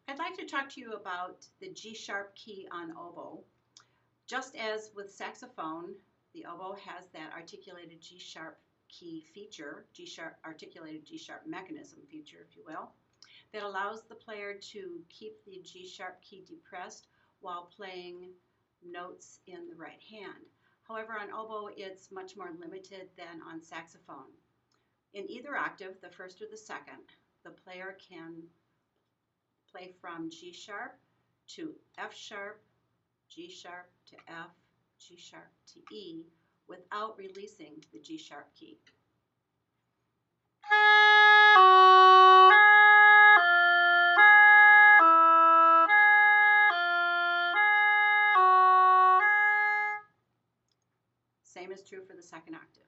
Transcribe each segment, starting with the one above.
I'd like to talk to you about the G sharp key on oboe. Just as with saxophone, the oboe has that articulated G sharp key feature, articulated G sharp mechanism feature, if you will, that allows the player to keep the G sharp key depressed while playing notes in the right hand. However, on oboe, it's much more limited than on saxophone. In either octave, the first or the second, the player can play from G sharp to F sharp, G sharp to F, G sharp to E without releasing the G sharp key. Same is true for the second octave.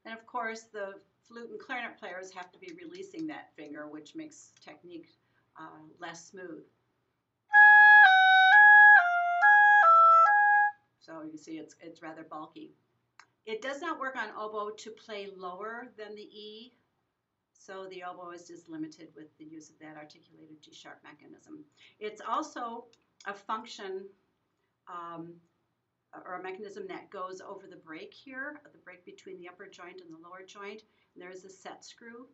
And of course, the flute and clarinet players have to be releasing that finger, which makes technique less smooth. So you see it's rather bulky. It does not work on oboe to play lower than the E, so the oboist is limited with the use of that articulated G sharp mechanism. It's also a function or a mechanism that goes over the break here, the break between the upper joint and the lower joint. And there is a set screw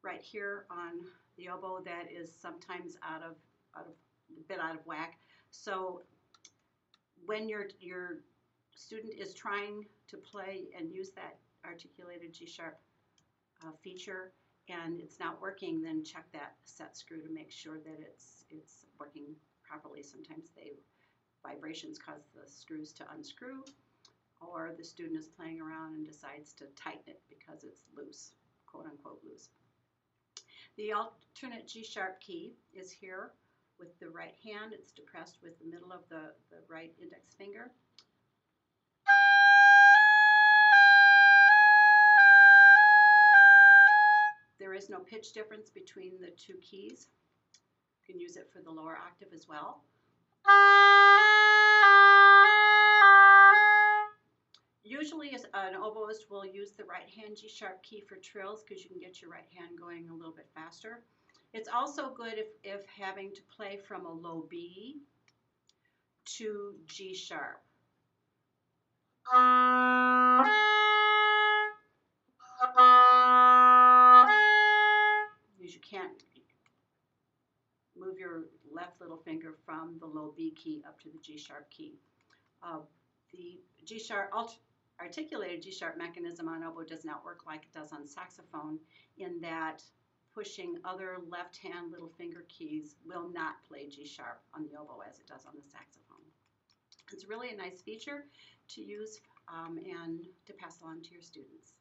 right here on the oboe that is sometimes a bit out of whack. So when your student is trying to play and use that articulated G sharp feature and it's not working, then check that set screw to make sure that it's working properly. Sometimes vibrations cause the screws to unscrew, or the student is playing around and decides to tighten it because it's loose, quote unquote loose. The alternate G sharp key is here with the right hand. It's depressed with the middle of the right index finger. There is no pitch difference between the two keys. You can use it for the lower octave as well. Usually an oboist will use the right hand G sharp key for trills because you can get your right hand going a little bit faster. It's also good if having to play from a low B to G sharp. Because you can't move your left little finger from the low B key up to the G sharp key. The G sharp articulated G sharp mechanism on oboe does not work like it does on saxophone, in that pushing other left hand little finger keys will not play G sharp on the oboe as it does on the saxophone. It's really a nice feature to use and to pass along to your students.